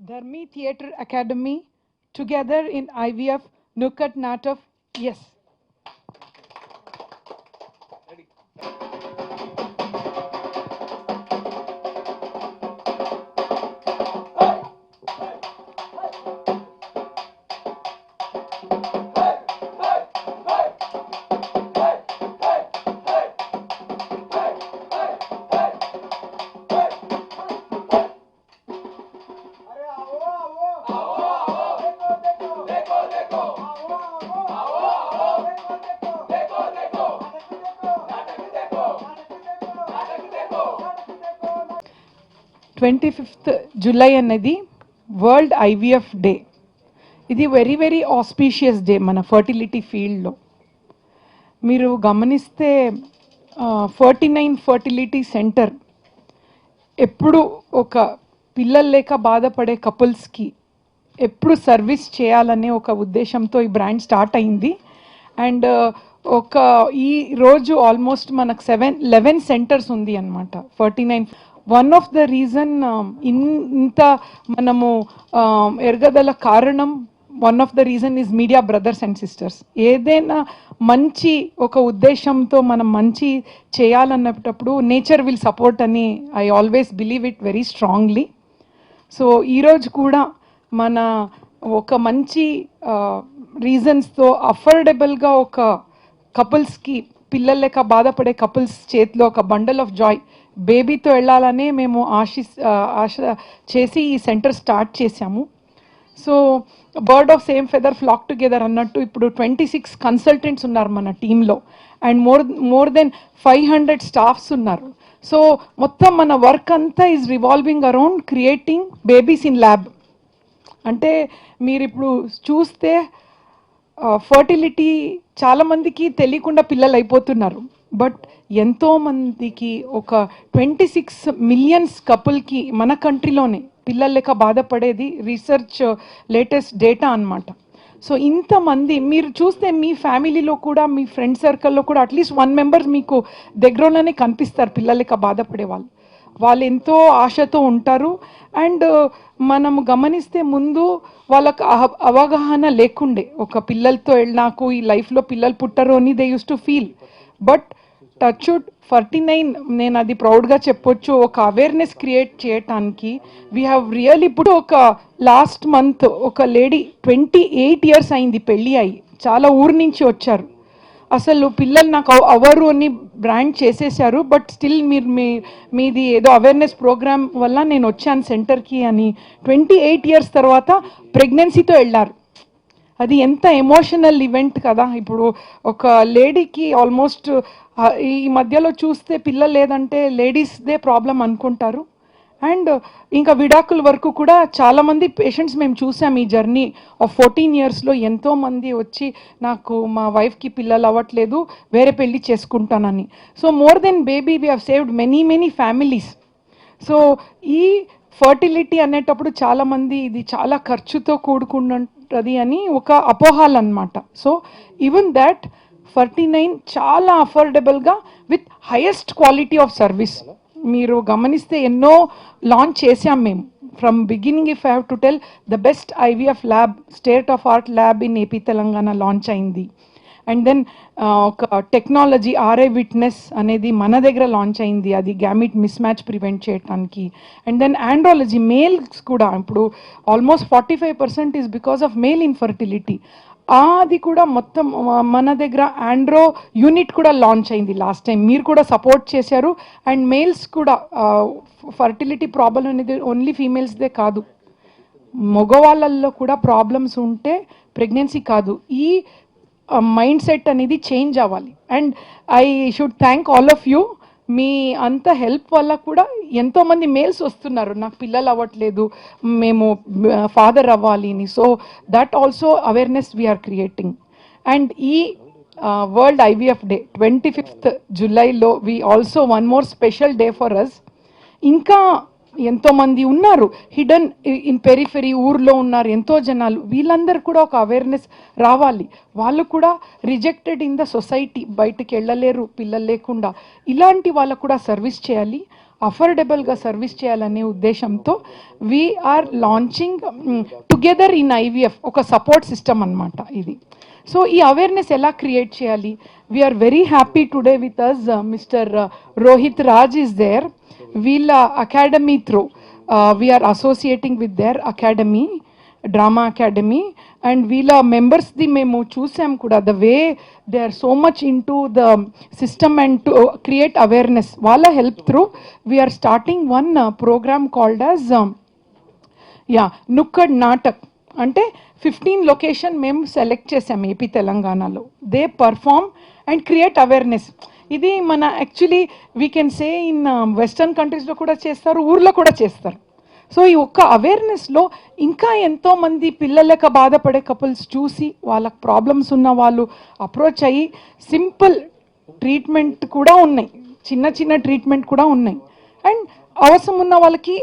Dharmi Theatre Academy, together in IVF, Nukat Nataf, yes. July అనేది world IVF day. ఇది very very auspicious day మన fertility ఫీల్డ్లో. మీరు గమనిస్తే 49 ఫర్టిలిటీ సెంటర్ ఎప్పుడు ఒక పిల్లలు లేక బాధపడే కపుల్స్కి ఎప్పుడు సర్వీస్ చేయాలనే ఒక ఉద్దేశంతో ఈ బ్రాండ్ స్టార్ట్ అయింది. అండ్ ఒక ఈ రోజు ఆల్మోస్ట్ మనకు 11 సెంటర్స్ ఉంది అన్నమాట. 49. వన్ ఆఫ్ ద రీజన్ ఇంత మనము ఎరగదల కారణం, one of the reason is media brothers and sisters. ఏదైనా మంచి ఒక ఉద్దేశంతో మనం మంచి చేయాలన్నప్పుడు నేచర్ విల్ సపోర్ట్ అని I always believe it very strongly. So ఈరోజు కూడా మన ఒక మంచి రీజన్స్తో అఫోర్డబుల్గా ఒక కపుల్స్కి, పిల్లలు లేక బాధపడే కపుల్స్ చేతిలో ఒక బండల్ ఆఫ్ జాయ్ బేబీతో వెళ్ళాలనే మేము ఆశ చేసి ఈ సెంటర్ స్టార్ట్ చేశాము. So bird of same feather flock together అన్నట్టు ఇప్పుడు 26 కన్సల్టెంట్స్ ఉన్నారు మన టీంలో. అండ్ మోర్ దెన్ 500 స్టాఫ్స్ ఉన్నారు. సో మొత్తం మన వర్క్ అంతా is revolving around creating babies in lab. అంటే మీరు ఇప్పుడు చూస్తే ఫర్టిలిటీ చాలామందికి తెలియకుండా పిల్లలు అయిపోతున్నారు. బట్ ఎంతోమందికి ఒక 26 మిలియన్స్ కపుల్కి మన కంట్రీలోనే పిల్లలు లేక బాధపడేది రీసెర్చ్ లేటెస్ట్ డేటా అన్నమాట. సో ఇంతమంది మీరు చూస్తే మీ ఫ్యామిలీలో కూడా, మీ ఫ్రెండ్ సర్కిల్లో కూడా అట్లీస్ట్ 1 మెంబర్ మీకు దగ్గరలోనే కనిపిస్తారు పిల్లలు లేక బాధపడే వాళ్ళు ఎంతో ఆశతో ఉంటారు. అండ్ మనము గమనిస్తే ముందు వాళ్ళకు అవగాహన లేకుండే, ఒక పిల్లలతో నాకు ఈ లైఫ్లో పిల్లలు పుట్టరు అని they use to feel. But touch wood 49 నేను అది ప్రౌడ్గా చెప్పొచ్చు, ఒక అవేర్నెస్ క్రియేట్ చేయటానికి వీ హ్యావ్ రియల్లీ. ఇప్పుడు ఒక లాస్ట్ మంత్ ఒక లేడీ 28 ఇయర్స్ అయింది పెళ్ళి అయ్యి, చాలా ఊరు నుంచి వచ్చారు. అసలు పిల్లలు నాకు అవరు అని బ్రాండ్ చేసేసారు. బట్ స్టిల్ మీది ఏదో అవేర్నెస్ ప్రోగ్రామ్ వల్ల నేను వచ్చాను సెంటర్కి అని 28 ఇయర్స్ తర్వాత ప్రెగ్నెన్సీతో వెళ్ళారు. అది ఎంత ఎమోషనల్ ఈవెంట్ కదా. ఇప్పుడు ఒక లేడీకి ఆల్మోస్ట్ ఈ మధ్యలో చూస్తే పిల్లలు లేదంటే లేడీస్దే ప్రాబ్లం అనుకుంటారు. అండ్ ఇంకా విడాకుల వరకు కూడా చాలామంది పేషెంట్స్ మేము చూసాం ఈ జర్నీ ఆఫ్ 14 ఇయర్స్లో. ఎంతోమంది వచ్చి నాకు మా వైఫ్కి పిల్లలు అవ్వట్లేదు, వేరే పెళ్ళి చేసుకుంటానని. So more than baby we have saved many families. So ఈ ఫర్టిలిటీ అనేటప్పుడు చాలామంది ఇది చాలా ఖర్చుతో కూడుకుంటుంది అని ఒక అపోహాలు అన్నమాట. సో ఈవెన్ దాట్ 49 చాలా అఫోర్డబుల్గా with highest quality of service. మీరు గమనిస్తే ఎన్నో లాంచ్ చేసాం మేము. From beginning if I have to tell, the best IVF lab, state of art lab in AP Telangana launch అయింది. అండ్ దెన్ ఒక టెక్నాలజీ RI విట్నెస్ అనేది మన దగ్గర లాంచ్ అయింది, అది గ్యామిట్ మిస్ మ్యాచ్ ప్రివెంట్ చేయడానికి. అండ్ దెన్ ఆండ్రాలజీ మేల్స్ కూడా ఇప్పుడు almost 45% is because of male infertility. అది కూడా మొత్తం మన దగ్గర ఆండ్రో యూనిట్ కూడా లాంచ్ అయింది లాస్ట్ టైం, మీరు కూడా సపోర్ట్ చేశారు. అండ్ మేల్స్ కూడా ఫర్టిలిటీ ప్రాబ్లం అనేది ఓన్లీ ఫీమేల్స్దే కాదు, మగవాళ్ళల్లో కూడా ప్రాబ్లమ్స్ ఉంటే ప్రెగ్నెన్సీ కాదు. ఈ మైండ్ సెట్ అనేది చేంజ్ అవ్వాలి. And I should thank all of you. మీ అంత హెల్ప్ వల్ల కూడా ఎంతోమంది మెయిల్స్ వస్తున్నారు, నాకు పిల్లలు అవ్వట్లేదు, మేము ఫాదర్ అవ్వాలి అని. So that also awareness we are creating. And ఈ వరల్డ్ IVF డే 25th జూలైలో we also one more special day for us. ఇంకా ఎంతోమంది ఉన్నారు హిడెన్ ఇన్ పెరిఫెరీ, ఊర్లో ఉన్నారు ఎంతో జనాలు. వీళ్ళందరూ కూడా ఒక అవేర్నెస్ రావాలి. వాళ్ళు కూడా రిజెక్టెడ్ ఇన్ ద సొసైటీ, బయటకు వెళ్ళలేరు పిల్లలు లేకుండా. ఇలాంటి వాళ్ళకు కూడా సర్వీస్ చేయాలి. అఫోర్డబుల్గా సర్వీస్ చేయాలనే ఉద్దేశంతో we're launching together in IVF ఒక సపోర్ట్ సిస్టమ్ అన్నమాట ఇది. సో ఈ అవేర్నెస్ ఎలా క్రియేట్ చేయాలి? We're very happy today with us mister Rohit Raj is there. వీళ్ళ academy through we're associating with their academy, drama academy, and వీళ్ళ మెంబర్స్ది మేము చూసాం కూడా, the way they are so much into the system and to create awareness. వాళ్ళ help through we're starting one programme called as నుక్కడ్ నాటక్. అంటే 15 location మేము select చేసాం AP తెలంగాణలో. They perform and create awareness. ఇది మన actually we can say in western కంట్రీస్లో కూడా చేస్తారు, ఊర్లో కూడా చేస్తారు. సో ఈ ఒక్క అవేర్నెస్లో ఇంకా ఎంతోమంది పిల్లలక బాధపడే కపుల్స్ చూసి వాళ్ళకి ప్రాబ్లమ్స్ ఉన్న వాళ్ళు అప్రోచ్ అయ్యి సింపుల్ ట్రీట్మెంట్ కూడా ఉన్నాయి, చిన్న చిన్న ట్రీట్మెంట్ కూడా ఉన్నాయి. అండ్ అవసరం ఉన్న వాళ్ళకి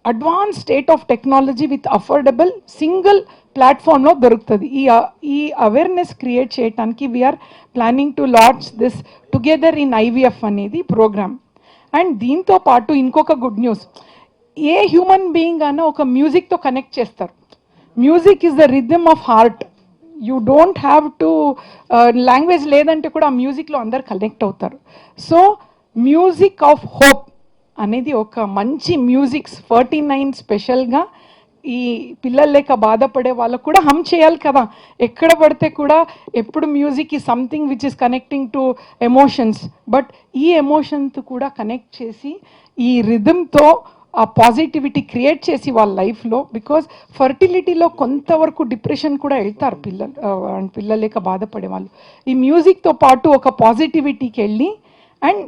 advance state of technology with affordable single ప్లాట్ఫామ్లో దొరుకుతుంది. ఈ అవేర్నెస్ క్రియేట్ చేయడానికి we are planning to launch this together in IVF అనేది ప్రోగ్రామ్. అండ్ దీంతో పాటు ఇంకొక good news, a human being అన్న ఒక మ్యూజిక్తో కనెక్ట్ చేస్తారు. Music is the rhythm of heart. You don't have to language లేదంటే కూడా ఆ మ్యూజిక్లో అందరు కనెక్ట్ అవుతారు. సో మ్యూజిక్ ఆఫ్ హోప్ అనేది ఒక మంచి మ్యూజిక్స్ 49 స్పెషల్గా ఈ పిల్లలు లేక బాధపడే వాళ్ళకు కూడా హమ్ చేయాలి కదా. ఎక్కడ పడితే కూడా ఎప్పుడు మ్యూజిక్ ఈ something which is connecting to emotions, but ఈ ఎమోషన్తో కూడా కనెక్ట్ చేసి ఈ రిథమ్తో ఆ పాజిటివిటీ క్రియేట్ చేసి వాళ్ళ లైఫ్లో, బికాజ్ ఫర్టిలిటీలో కొంతవరకు డిప్రెషన్ కూడా వెళ్తారు పిల్లలు లేక బాధపడే వాళ్ళు. ఈ మ్యూజిక్తో పాటు ఒక పాజిటివిటీకి వెళ్ళి అండ్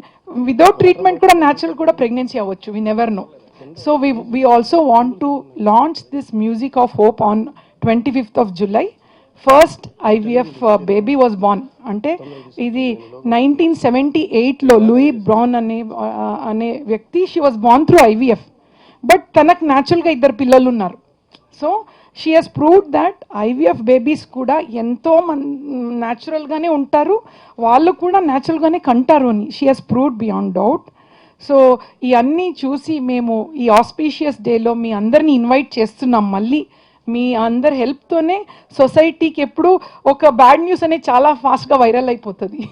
వితౌట్ ట్రీట్మెంట్ కూడా న్యాచురల్ కూడా ప్రెగ్నెన్సీ అవ్వచ్చు, we never know. So we also want to launch this music of hope on 25th of July. First IVF baby was born. అంటే ఇది 1978లో లూయి బ్రౌన్ అనే వ్యక్తి, she was born through IVF. But తనకు న్యాచురల్గా 2 పిల్లలు ఉన్నారు. So she has proved that IVF babies కూడా ఎంతో న్యాచురల్గానే ఉంటారు, వాళ్ళు కూడా న్యాచురల్గానే కంటారు అని she has proved beyond doubt. So ఇవన్నీ చూసి మేము ఈ ఆస్పీషియస్ డేలో మీ అందరినీ ఇన్వైట్ చేస్తున్నాం. మళ్ళీ మీ అందరి హెల్ప్తోనే సొసైటీకి ఎప్పుడు ఒక బ్యాడ్ న్యూస్ అనేది చాలా ఫాస్ట్గా వైరల్ అయిపోతుంది.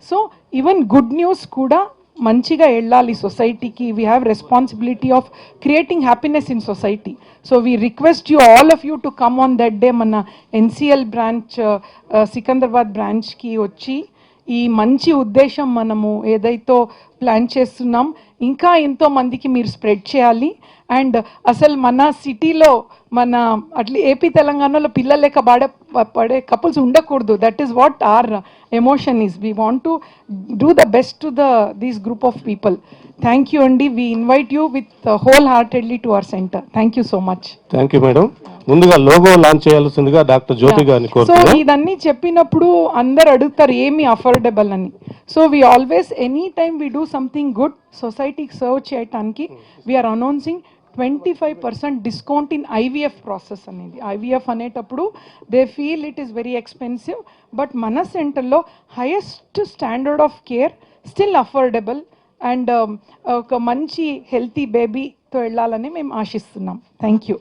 సో ఈవెన్ గుడ్ న్యూస్ కూడా మంచిగా వెళ్ళాలి సొసైటీకి. We have responsibility of creating happiness in society. So we request you all of you to come on that day మన ఎన్సిఎల్ బ్రాంచ్ సికింద్రాబాద్ బ్రాంచ్కి వచ్చి ఈ మంచి ఉద్దేశం మనము ఏదైతే ప్లాన్ చేస్తున్నాం ఇంకా ఎంతో మందికి మీరు స్ప్రెడ్ చేయాలి. అండ్ అసలు మన సిటీలో మన అట్లా ఏపీ తెలంగాణలో పిల్లలు లేక పడే కపుల్స్ ఉండకూడదు. That is what our emotion is. We want to do the best to these group of people. Thank you అండి. We invite you with wholeheartedly to our centre. Thank you so much. Thank you madam. ముందుగా logo launch చేయాల్సిందిగా doctor Jyothi గారిని కోరుతున్నాను. So ఇదన్నీ చెప్పినప్పుడు అందరు అడుగుతారు ఏమి అఫోర్డబుల్ అని. So we always any time we do something good సొసైటీకి సర్వ్ చేయడానికి we are announcing 25% discount in IVF process అనేది. ఐవీఎఫ్ అనేటప్పుడు they feel it is very expensive, but మన సెంటర్లో highest standard of care, still affordable and ఒక మంచి healthy బేబీతో వెళ్ళాలని మేము ఆశిస్తున్నాం. Thank you.